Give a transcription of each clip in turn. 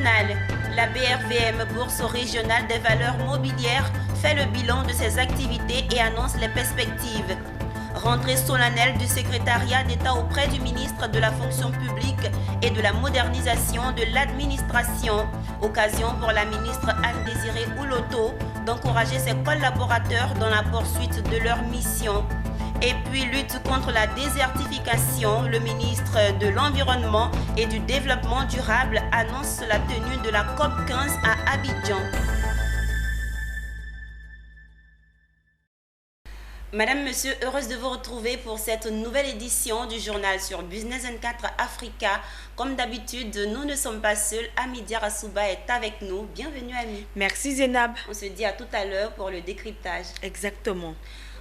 journal. La BRVM, Bourse régionale des valeurs mobilières, fait le bilan de ses activités et annonce les perspectives. Rentrée solennelle du secrétariat d'État auprès du ministre de la fonction publique et de la modernisation de l'administration. Occasion pour la ministre Anne-Désirée Ouloto d'encourager ses collaborateurs dans la poursuite de leur mission. Et puis lutte contre la désertification, le ministre de l'Environnement et du Développement durable annonce la tenue de la COP 15 à Abidjan. Madame, Monsieur, heureuse de vous retrouver pour cette nouvelle édition du journal sur Business 24 Africa. Comme d'habitude, nous ne sommes pas seuls. Ami Diarasouba est avec nous. Bienvenue, Ami. Merci, Zénab. On se dit à tout à l'heure pour le décryptage. Exactement.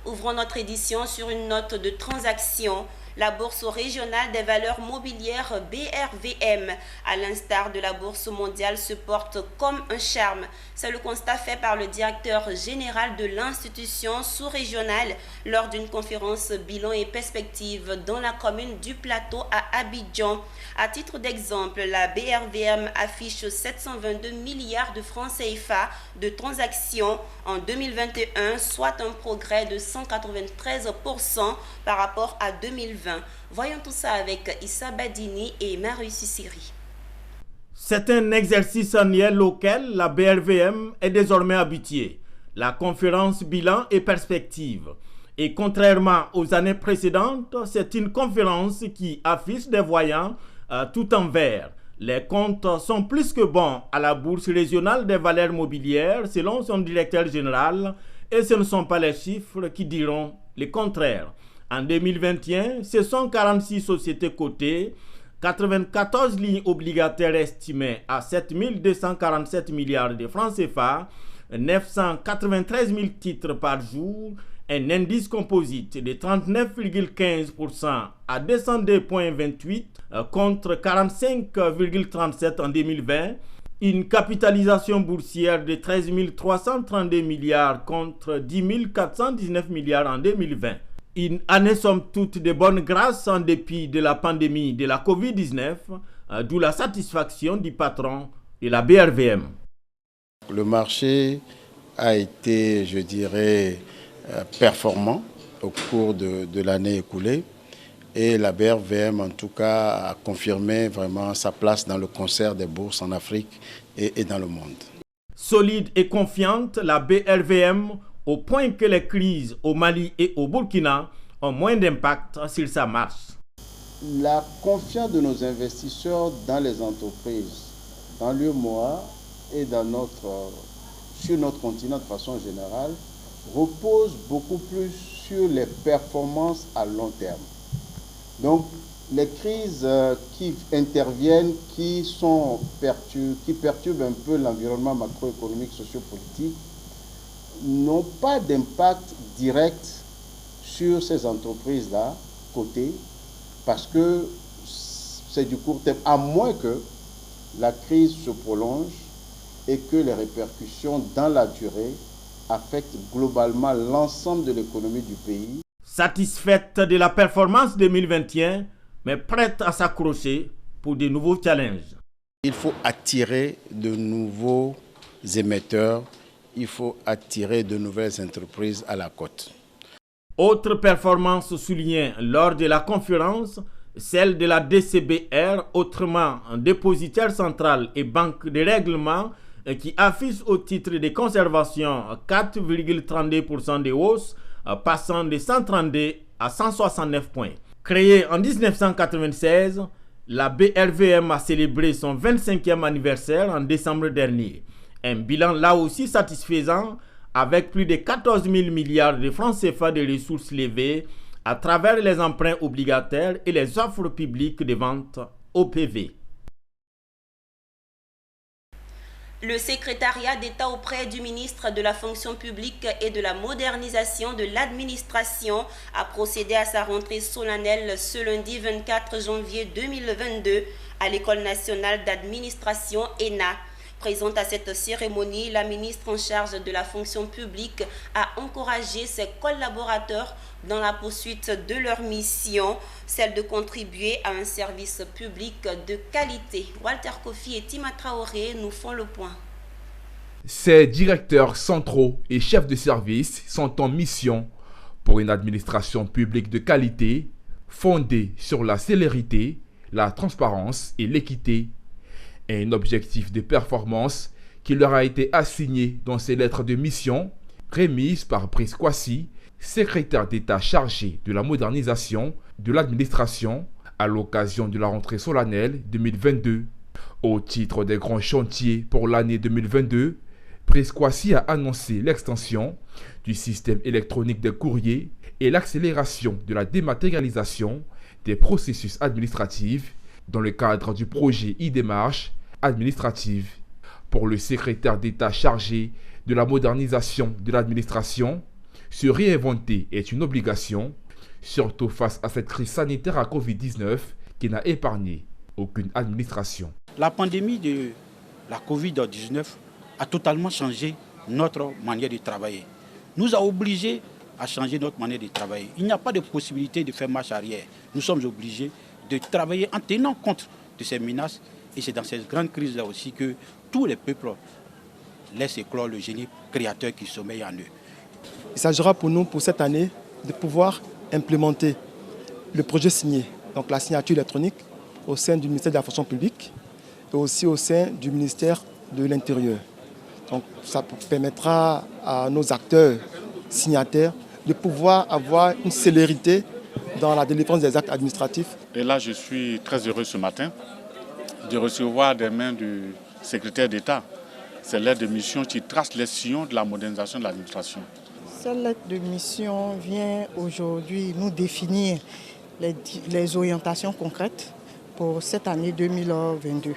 Ouvrons notre édition sur une note de transaction. La Bourse régionale des valeurs mobilières BRVM, à l'instar de la Bourse mondiale, se porte comme un charme. C'est le constat fait par le directeur général de l'institution sous-régionale lors d'une conférence bilan et perspective dans la commune du Plateau à Abidjan. À titre d'exemple, la BRVM affiche 722 milliards de francs CFA de transactions en 2021, soit un progrès de 193% par rapport à 2020. Voyons tout ça avec Issa Badini et Marius Siri. C'est un exercice annuel auquel la BRVM est désormais habituée, la conférence bilan et perspective. Et contrairement aux années précédentes, c'est une conférence qui affiche des voyants tout en vert. Les comptes sont plus que bons à la Bourse régionale des valeurs mobilières selon son directeur général et ce ne sont pas les chiffres qui diront le contraire. En 2021, ce sont 46 sociétés cotées, 94 lignes obligataires estimées à 7 247 milliards de francs CFA, 993 000 titres par jour, un indice composite de 39,15% à 202,28 contre 45,37 en 2020, une capitalisation boursière de 13 332 milliards contre 10 419 milliards en 2020. Une année somme toute de bonne grâce en dépit de la pandémie de la Covid-19, d'où la satisfaction du patron de la BRVM. Le marché a été, je dirais, performant au cours de l'année écoulée et la BRVM en tout cas a confirmé vraiment sa place dans le concert des bourses en Afrique et dans le monde. Solide et confiante, la BRVM au point que les crises au Mali et au Burkina ont moins d'impact sur sa marche. La confiance de nos investisseurs dans les entreprises, dans l'UEMOA et sur notre continent de façon générale, repose beaucoup plus sur les performances à long terme. Donc, les crises qui interviennent, qui perturbent un peu l'environnement macroéconomique, sociopolitique, n'ont pas d'impact direct sur ces entreprises-là, cotées, parce que c'est du court terme, à moins que la crise se prolonge et que les répercussions dans la durée affectent globalement l'ensemble de l'économie du pays. Satisfaite de la performance 2021, mais prête à s'accrocher pour de nouveaux challenges. Il faut attirer de nouveaux émetteurs, il faut attirer de nouvelles entreprises à la côte. Autre performance soulignée lors de la conférence, celle de la DCBR, autrement dépositaire central et banque de règlement, qui affiche au titre de conservation 4,32% de hausse, passant de 132 à 169 points. Créée en 1996, la BRVM a célébré son 25e anniversaire en décembre dernier. Un bilan là aussi satisfaisant avec plus de 14 000 milliards de francs CFA de ressources levées à travers les emprunts obligataires et les offres publiques de vente OPV. Le secrétariat d'État auprès du ministre de la fonction publique et de la modernisation de l'administration a procédé à sa rentrée solennelle ce lundi 24 janvier 2022 à l'École nationale d'administration ENA. Présente à cette cérémonie, la ministre en charge de la fonction publique a encouragé ses collaborateurs dans la poursuite de leur mission, celle de contribuer à un service public de qualité. Walter Kofi et Tima Traoré nous font le point. Ces directeurs centraux et chefs de service sont en mission pour une administration publique de qualité fondée sur la célérité, la transparence et l'équité, et un objectif de performance qui leur a été assigné dans ces lettres de mission remises par Brice Kwasi, secrétaire d'État chargé de la modernisation de l'administration à l'occasion de la rentrée solennelle 2022. Au titre des grands chantiers pour l'année 2022, Brice Kwasi a annoncé l'extension du système électronique des courriers et l'accélération de la dématérialisation des processus administratifs dans le cadre du projet e-démarche administrative. Pour le secrétaire d'État chargé de la modernisation de l'administration, se réinventer est une obligation, surtout face à cette crise sanitaire à Covid-19 qui n'a épargné aucune administration. La pandémie de la Covid-19 a totalement changé notre manière de travailler. Nous a obligés à changer notre manière de travailler. Il n'y a pas de possibilité de faire marche arrière. Nous sommes obligés de travailler en tenant compte de ces menaces. Et c'est dans cette grande crise-là aussi que tous les peuples laissent éclore le génie créateur qui sommeille en eux. Il s'agira pour nous, pour cette année, de pouvoir implémenter le projet signé, donc la signature électronique, au sein du ministère de la fonction publique et aussi au sein du ministère de l'Intérieur. Donc ça permettra à nos acteurs signataires de pouvoir avoir une célérité dans la délivrance des actes administratifs. Et là, je suis très heureux ce matin de recevoir des mains du secrétaire d'État cette lettre de mission qui trace les sillons de la modernisation de l'administration. Cette lettre de mission vient aujourd'hui nous définir les orientations concrètes pour cette année 2022.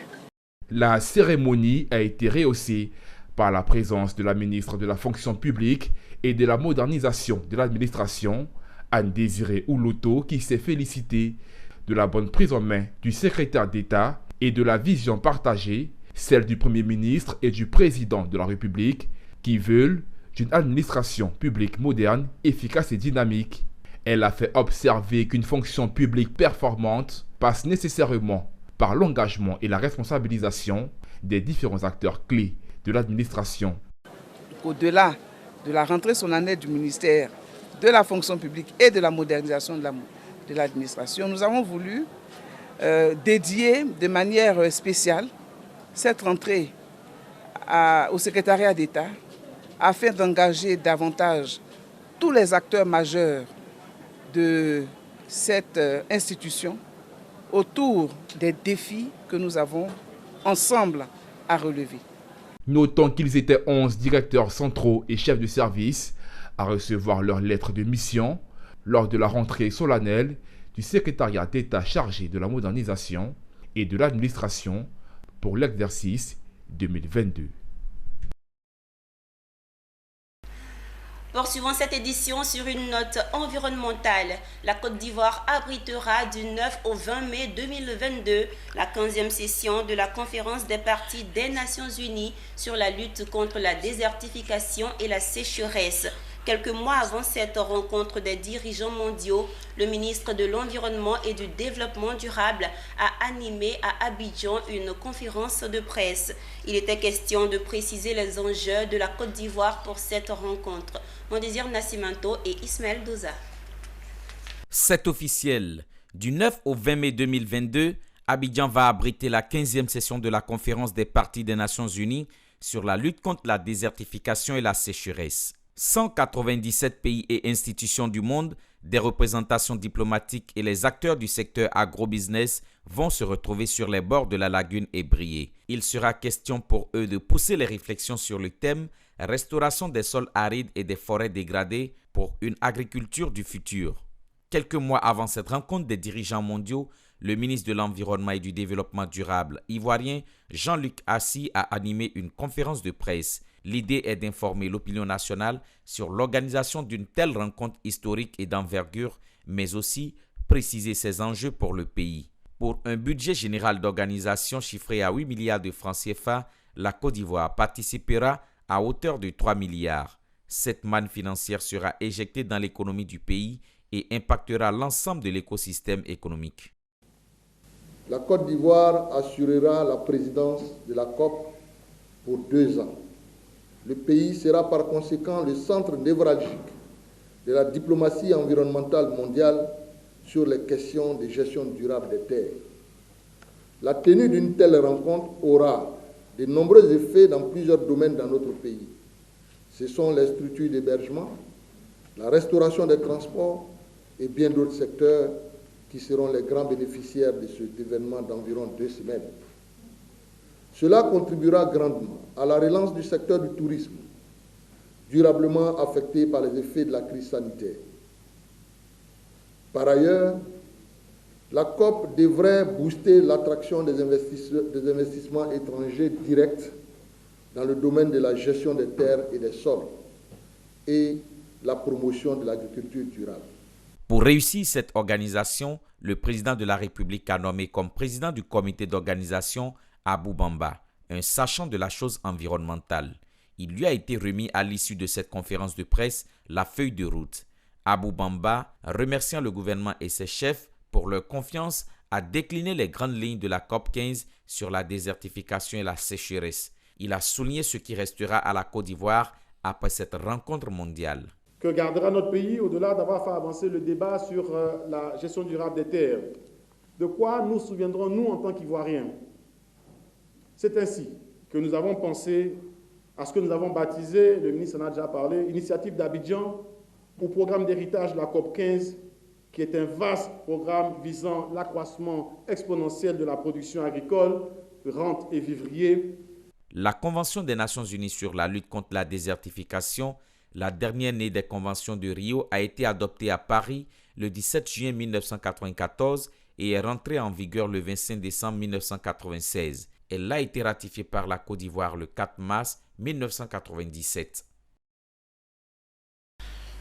La cérémonie a été rehaussée par la présence de la ministre de la fonction publique et de la modernisation de l'administration, Anne-Désirée Ouloto, qui s'est félicitée de la bonne prise en main du secrétaire d'État et de la vision partagée, celle du Premier ministre et du Président de la République, qui veulent d'une administration publique moderne, efficace et dynamique. Elle a fait observer qu'une fonction publique performante passe nécessairement par l'engagement et la responsabilisation des différents acteurs clés de l'administration. Au-delà de la rentrée solennelle du ministère de la fonction publique et de la modernisation de l'administration, nous avons voulu dédier de manière spéciale cette rentrée au secrétariat d'État afin d'engager davantage tous les acteurs majeurs de cette institution autour des défis que nous avons ensemble à relever. Notons qu'ils étaient 11 directeurs centraux et chefs de service à recevoir leur lettre de mission lors de la rentrée solennelle du secrétariat d'État chargé de la modernisation et de l'administration pour l'exercice 2022. Poursuivons cette édition sur une note environnementale. La Côte d'Ivoire abritera du 9 au 20 mai 2022 la 15e session de la conférence des parties des Nations Unies sur la lutte contre la désertification et la sécheresse. Quelques mois avant cette rencontre des dirigeants mondiaux, le ministre de l'Environnement et du Développement durable a animé à Abidjan une conférence de presse. Il était question de préciser les enjeux de la Côte d'Ivoire pour cette rencontre. Mondésir Nascimento et Ismaël Doza. C'est officiel. Du 9 au 20 mai 2022, Abidjan va abriter la 15e session de la conférence des parties des Nations Unies sur la lutte contre la désertification et la sécheresse. 197 pays et institutions du monde, des représentations diplomatiques et les acteurs du secteur agro-business vont se retrouver sur les bords de la lagune et briller. Il sera question pour eux de pousser les réflexions sur le thème « Restauration des sols arides et des forêts dégradées pour une agriculture du futur ». Quelques mois avant cette rencontre des dirigeants mondiaux, le ministre de l'Environnement et du Développement durable ivoirien, Jean-Luc Assi, a animé une conférence de presse. L'idée est d'informer l'opinion nationale sur l'organisation d'une telle rencontre historique et d'envergure, mais aussi préciser ses enjeux pour le pays. Pour un budget général d'organisation chiffré à 8 milliards de francs CFA, la Côte d'Ivoire participera à hauteur de 3 milliards. Cette manne financière sera éjectée dans l'économie du pays et impactera l'ensemble de l'écosystème économique. La Côte d'Ivoire assurera la présidence de la COP pour 2 ans. Le pays sera par conséquent le centre névralgique de la diplomatie environnementale mondiale sur les questions de gestion durable des terres. La tenue d'une telle rencontre aura de nombreux effets dans plusieurs domaines dans notre pays. Ce sont les structures d'hébergement, la restauration des transports et bien d'autres secteurs qui seront les grands bénéficiaires de cet événement d'environ 2 semaines. Cela contribuera grandement à la relance du secteur du tourisme, durablement affecté par les effets de la crise sanitaire. Par ailleurs, la COP devrait booster l'attraction des investissements étrangers directs dans le domaine de la gestion des terres et des sols et la promotion de l'agriculture durable. Pour réussir cette organisation, le président de la République a nommé comme président du comité d'organisation Abou Bamba, un sachant de la chose environnementale. Il lui a été remis à l'issue de cette conférence de presse la feuille de route. Abou Bamba, remerciant le gouvernement et ses chefs pour leur confiance, a décliné les grandes lignes de la COP15 sur la désertification et la sécheresse. Il a souligné ce qui restera à la Côte d'Ivoire après cette rencontre mondiale. Que gardera notre pays au-delà d'avoir fait avancer le débat sur la gestion durable des terres? De quoi nous souviendrons-nous en tant qu'Ivoiriens? C'est ainsi que nous avons pensé à ce que nous avons baptisé, le ministre en a déjà parlé, Initiative d'Abidjan ou programme d'héritage de la COP15, qui est un vaste programme visant l'accroissement exponentiel de la production agricole, rente et vivrier. La Convention des Nations Unies sur la lutte contre la désertification, la dernière née des conventions de Rio, a été adoptée à Paris le 17 juin 1994 et est rentrée en vigueur le 25 décembre 1996. Elle a été ratifiée par la Côte d'Ivoire le 4 mars 1997.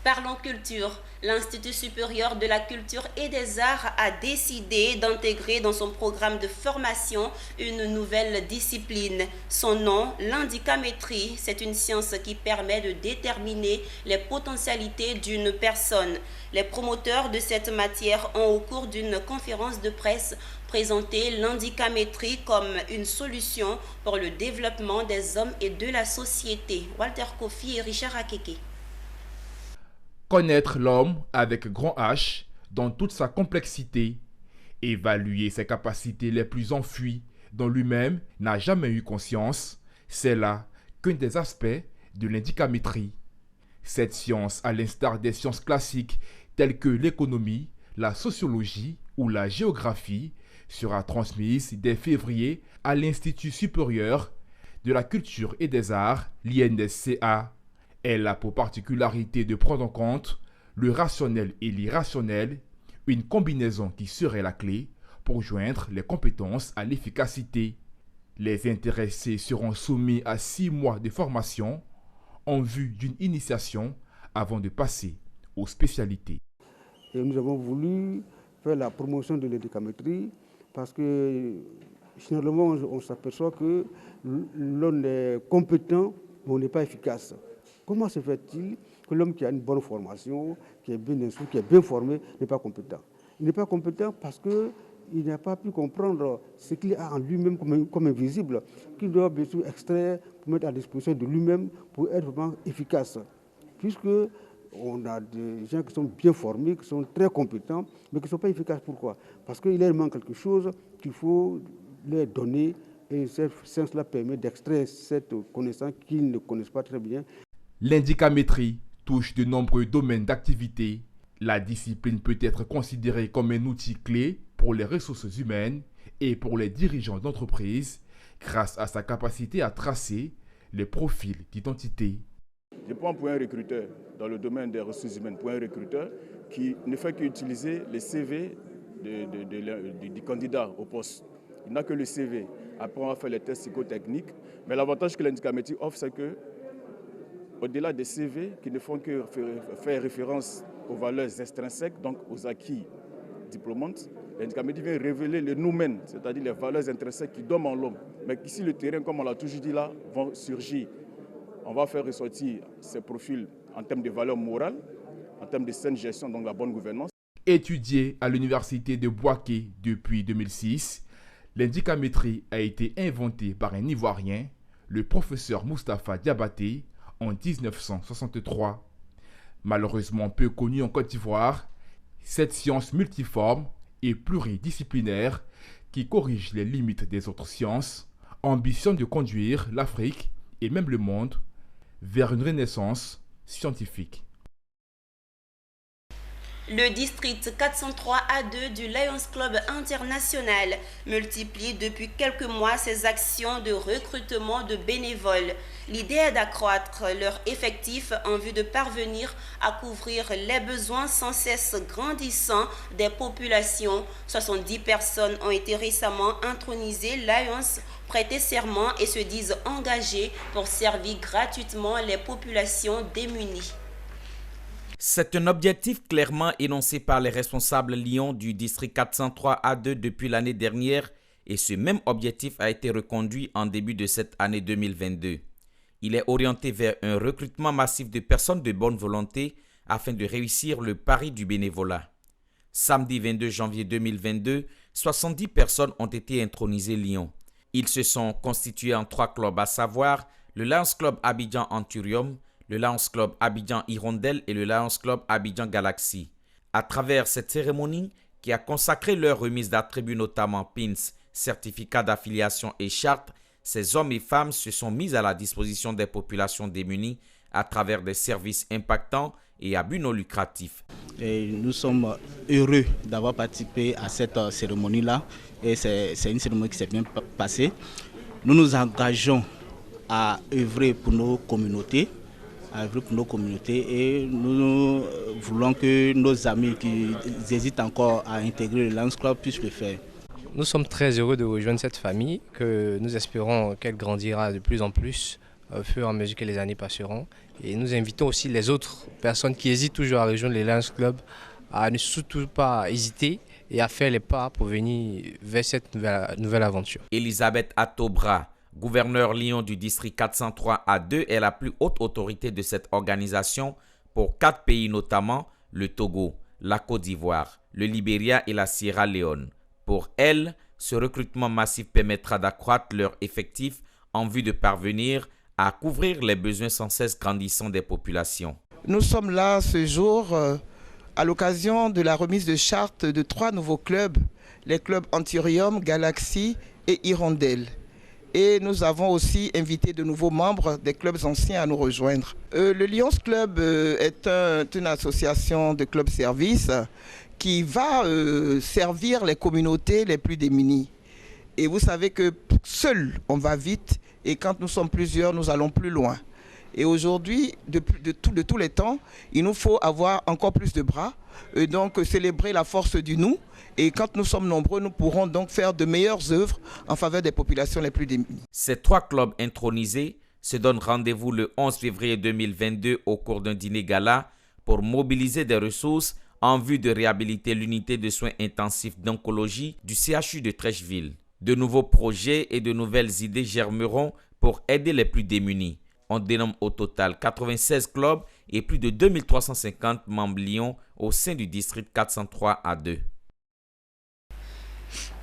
Parlons culture. L'Institut supérieur de la culture et des arts a décidé d'intégrer dans son programme de formation une nouvelle discipline. Son nom, l'indicamétrie. C'est une science qui permet de déterminer les potentialités d'une personne. Les promoteurs de cette matière ont, au cours d'une conférence de presse, présenté l'indicamétrie comme une solution pour le développement des hommes et de la société. Walter Kofi et Richard Akeke. Connaître l'homme avec grand H dans toute sa complexité, évaluer ses capacités les plus enfuies dont lui-même n'a jamais eu conscience, c'est là qu'un des aspects de l'indicamétrie. Cette science, à l'instar des sciences classiques telles que l'économie, la sociologie ou la géographie, sera transmise dès février à l'Institut supérieur de la culture et des arts, l'INSCA. Elle a pour particularité de prendre en compte le rationnel et l'irrationnel, une combinaison qui serait la clé pour joindre les compétences à l'efficacité. Les intéressés seront soumis à 6 mois de formation en vue d'une initiation avant de passer aux spécialités. Et nous avons voulu faire la promotion de l'indicamétrie parce que généralement on s'aperçoit que l'on est compétent mais on n'est pas efficace. Comment se fait-il que l'homme qui a une bonne formation, qui est bien instruit, qui est bien formé, n'est pas compétent? Il n'est pas compétent parce qu'il n'a pas pu comprendre ce qu'il a en lui-même comme invisible, qu'il doit bien sûr extraire pour mettre à disposition de lui-même pour être vraiment efficace. Puisque on a des gens qui sont bien formés, qui sont très compétents, mais qui ne sont pas efficaces. Pourquoi? Parce qu'il leur manque quelque chose qu'il faut leur donner. Et cette science-là permet d'extraire cette connaissance qu'ils ne connaissent pas très bien. L'indicamétrie touche de nombreux domaines d'activité. La discipline peut être considérée comme un outil clé pour les ressources humaines et pour les dirigeants d'entreprise grâce à sa capacité à tracer les profils d'identité. Je prends pour un recruteur dans le domaine des ressources humaines, pour un recruteur qui ne fait qu'utiliser les CV du candidat au poste. Il n'a que le CV. Après, on va faire les tests psychotechniques. Mais l'avantage que l'indicamétrie offre, c'est que au-delà des CV qui ne font que faire référence aux valeurs extrinsèques, donc aux acquis diplômantes, l'indicamétrie vient révéler le noumen, c'est-à-dire les valeurs intrinsèques qui dorment en l'homme. mais ici le terrain, comme on l'a toujours dit là, va surgir. On va faire ressortir ces profils en termes de valeurs morales, en termes de saine gestion, donc la bonne gouvernance. Étudié à l'université de Bouaké depuis 2006, l'indicamétrie a été inventée par un Ivoirien, le professeur Moustapha Diabaté, en 1963. Malheureusement peu connue en Côte d'Ivoire, cette science multiforme et pluridisciplinaire qui corrige les limites des autres sciences ambitionne de conduire l'Afrique et même le monde vers une renaissance scientifique. Le district 403A2 du Lions Club International multiplie depuis quelques mois ses actions de recrutement de bénévoles. L'idée est d'accroître leur effectif en vue de parvenir à couvrir les besoins sans cesse grandissants des populations. 70 personnes ont été récemment intronisées Lions, prêté serment et se disent engagés pour servir gratuitement les populations démunies. C'est un objectif clairement énoncé par les responsables Lions du district 403A2 depuis l'année dernière et ce même objectif a été reconduit en début de cette année 2022. Il est orienté vers un recrutement massif de personnes de bonne volonté afin de réussir le pari du bénévolat. Samedi 22 janvier 2022, 70 personnes ont été intronisées Lions. Ils se sont constitués en 3 clubs, à savoir le Lions Club Abidjan Anturium, le Lions Club Abidjan Hirondelle et le Lions Club Abidjan Galaxy. À travers cette cérémonie qui a consacré leur remise d'attributs, notamment pins, certificats d'affiliation et chartes, ces hommes et femmes se sont mis à la disposition des populations démunies à travers des services impactants et à but non lucratif. Et nous sommes heureux d'avoir participé à cette cérémonie-là et c'est une cérémonie qui s'est bien passée. Nous nous engageons à œuvrer pour nos communautés, et nous voulons que nos amis qui hésitent encore à intégrer le Lions Club puissent le faire. Nous sommes très heureux de rejoindre cette famille, que nous espérons qu'elle grandira de plus en plus au fur et à mesure que les années passeront. Et nous invitons aussi les autres personnes qui hésitent toujours à rejoindre les Lions Club à ne surtout pas hésiter et à faire les pas pour venir vers cette nouvelle aventure. Elisabeth Atobra, gouverneur Lion du district 403A2, est la plus haute autorité de cette organisation pour 4 pays, notamment le Togo, la Côte d'Ivoire, le Libéria et la Sierra Leone. Pour elle, ce recrutement massif permettra d'accroître leur effectif en vue de parvenir à couvrir les besoins sans cesse grandissants des populations. Nous sommes là ce jour à l'occasion de la remise de charte de 3 nouveaux clubs, les clubs Anturium, Galaxy et Hirondelle. Et nous avons aussi invité de nouveaux membres des clubs anciens à nous rejoindre. Le Lions Club est une association de clubs services qui va servir les communautés les plus démunies. Et vous savez que seul on va vite et quand nous sommes plusieurs, nous allons plus loin. Et aujourd'hui, de tous les temps, il nous faut avoir encore plus de bras, et donc célébrer la force du nous. Et quand nous sommes nombreux, nous pourrons donc faire de meilleures œuvres en faveur des populations les plus démunies. Ces 3 clubs intronisés se donnent rendez-vous le 11 février 2022 au cours d'un dîner gala pour mobiliser des ressources en vue de réhabiliter l'unité de soins intensifs d'oncologie du CHU de Trècheville. De nouveaux projets et de nouvelles idées germeront pour aider les plus démunis. On dénomme au total 96 clubs et plus de 2350 membres Lions au sein du district 403A2.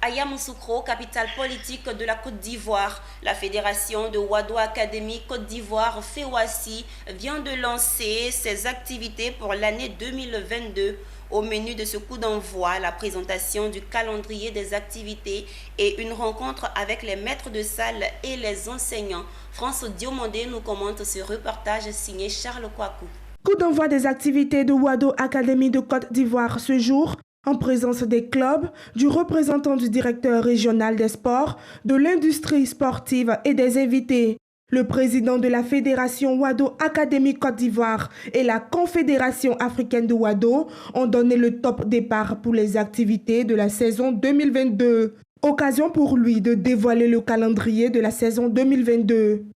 À Yamoussoukro, capitale politique de la Côte d'Ivoire, la fédération de Wado Academy Côte d'Ivoire, FEWACI, vient de lancer ses activités pour l'année 2022. Au menu de ce coup d'envoi, la présentation du calendrier des activités et une rencontre avec les maîtres de salle et les enseignants. France Diomandé nous commente ce reportage signé Charles Kouakou. Coup d'envoi des activités de Wado Academy de Côte d'Ivoire ce jour, en présence des clubs, du représentant du directeur régional des sports, de l'industrie sportive et des invités. Le président de la Fédération Wado Academy Côte d'Ivoire et la Confédération africaine de Wado ont donné le top départ pour les activités de la saison 2022. Occasion pour lui de dévoiler le calendrier de la saison 2022.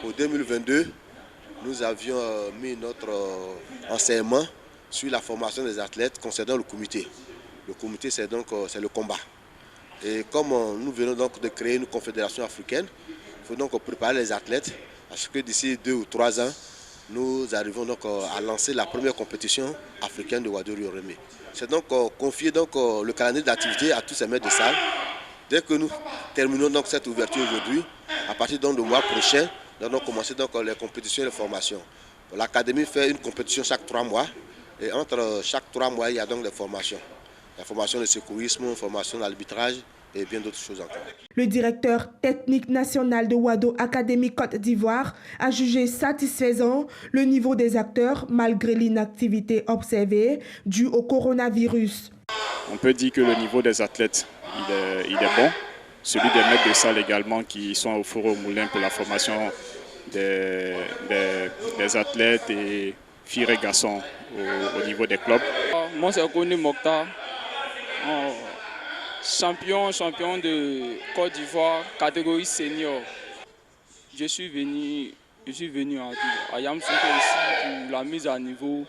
Pour 2022, nous avions mis notre enseignement sur la formation des athlètes concernant le comité. Le comité, c'est le combat. Et comme nous venons donc de créer une confédération africaine, il faut donc préparer les athlètes, parce que d'ici 2 ou 3 ans, nous arrivons donc à lancer la première compétition africaine de Wado Rioreme. C'est donc confier donc le calendrier d'activité à tous ces maîtres de salle. Dès que nous terminons donc cette ouverture aujourd'hui, à partir donc du mois prochain, nous allons commencer donc les compétitions et les formations. L'académie fait une compétition chaque 3 mois et entre chaque 3 mois, il y a donc des formations. La formation de secourisme, formation d'arbitrage et bien d'autres choses encore. Le directeur technique national de Wado Academy Côte d'Ivoire a jugé satisfaisant le niveau des acteurs malgré l'inactivité observée due au coronavirus. On peut dire que le niveau des athlètes il est bon. Celui des maîtres de salle également qui sont au four au moulin pour la formation des athlètes et filles et garçons au niveau des clubs. Moi c'est Koni Mokta, champion de Côte d'Ivoire, catégorie senior. Je suis venu à Yamoussoukro ici pour la mise à niveau.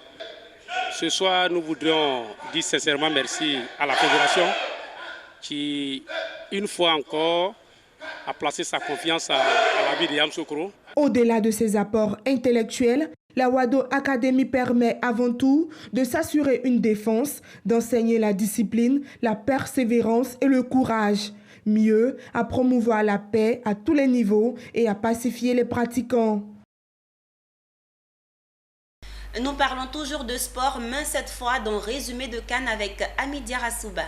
Ce soir, nous voudrions dire sincèrement merci à la fédération qui, une fois encore, a placé sa confiance à la vie de Yamoussoukro. Au-delà de ses apports intellectuels, la Wado Academy permet avant tout de s'assurer une défense, d'enseigner la discipline, la persévérance et le courage. Mieux, à promouvoir la paix à tous les niveaux et à pacifier les pratiquants. Nous parlons toujours de sport, mais cette fois dans Résumé de CAN avec Ami Diarra-Souba.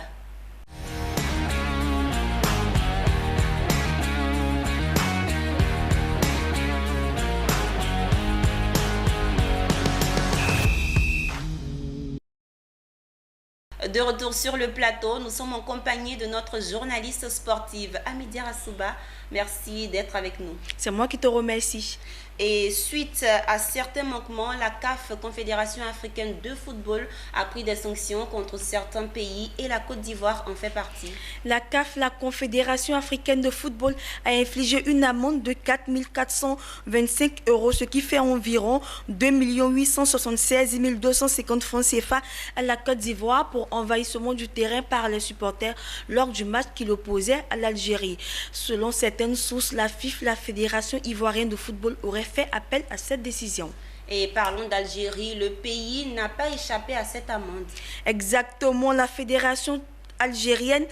De retour sur le plateau, nous sommes en compagnie de notre journaliste sportive Ami Diarra-Souba. Merci d'être avec nous. C'est moi qui te remercie. Et suite à certains manquements, la CAF, Confédération africaine de football, a pris des sanctions contre certains pays et la Côte d'Ivoire en fait partie. La CAF, la Confédération africaine de football, a infligé une amende de 4 425 €, ce qui fait environ 2 876 250 francs CFA à la Côte d'Ivoire pour envahissement du terrain par les supporters lors du match qui l'opposait à l'Algérie. Selon certaines sources, la FIF, la Fédération ivoirienne de football, aurait fait appel à cette décision. Et parlons d'Algérie, le pays n'a pas échappé à cette amende. Exactement, la fédération algérienne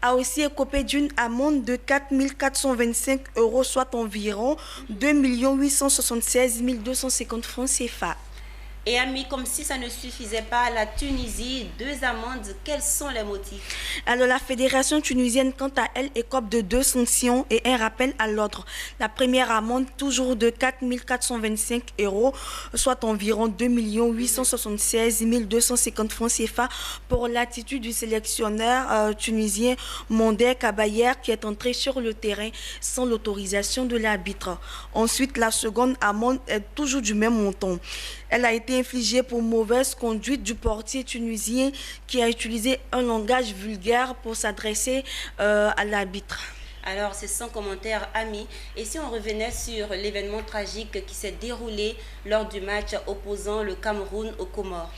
a aussi écopé d'une amende de 4 425 €, soit environ 2 876 250 francs CFA. Et Ami, comme si ça ne suffisait pas, la Tunisie, 2 amendes, quels sont les motifs? Alors la fédération tunisienne, quant à elle, écope de 2 sanctions et un rappel à l'ordre. La première amende, toujours de 4 425 €, soit environ 2 876 250 francs CFA pour l'attitude du sélectionneur tunisien Monder Kabayer qui est entré sur le terrain sans l'autorisation de l'arbitre. Ensuite, la seconde amende est toujours du même montant. Elle a été infligée pour mauvaise conduite du portier tunisien qui a utilisé un langage vulgaire pour s'adresser à l'arbitre. Alors, c'est sans commentaire, Ami. Et si on revenait sur l'événement tragique qui s'est déroulé lors du match opposant le Cameroun aux Comores?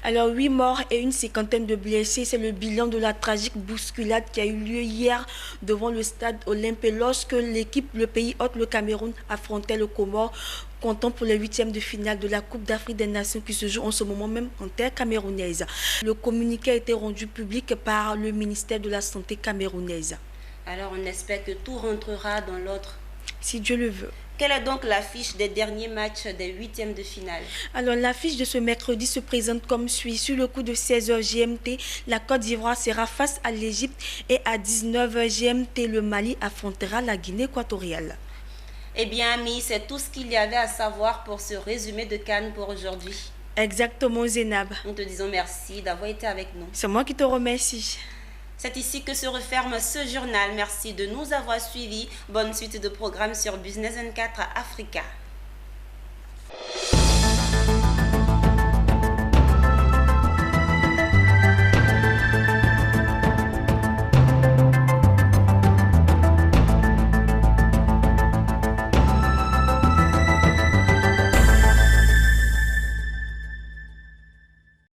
Alors, 8 morts et une cinquantaine de blessés, c'est le bilan de la tragique bousculade qui a eu lieu hier devant le stade Olympe lorsque le pays hôte, le Cameroun, affrontait le Comores, comptant pour les 8e de finale de la Coupe d'Afrique des Nations qui se joue en ce moment même en terre camerounaise. Le communiqué a été rendu public par le ministère de la Santé camerounaise. Alors on espère que tout rentrera dans l'ordre. Si Dieu le veut. Quelle est donc l'affiche des derniers matchs des 8e de finale? Alors l'affiche de ce mercredi se présente comme suit. Sur le coup de 16h GMT, la Côte d'Ivoire sera face à l'Égypte et à 19h GMT, le Mali affrontera la Guinée équatoriale. Eh bien, Ami, c'est tout ce qu'il y avait à savoir pour ce résumé de CAN pour aujourd'hui. Exactement, Zénab. Nous te disons merci d'avoir été avec nous. C'est moi qui te remercie. C'est ici que se referme ce journal. Merci de nous avoir suivis. Bonne suite de programmes sur Business 24 Africa.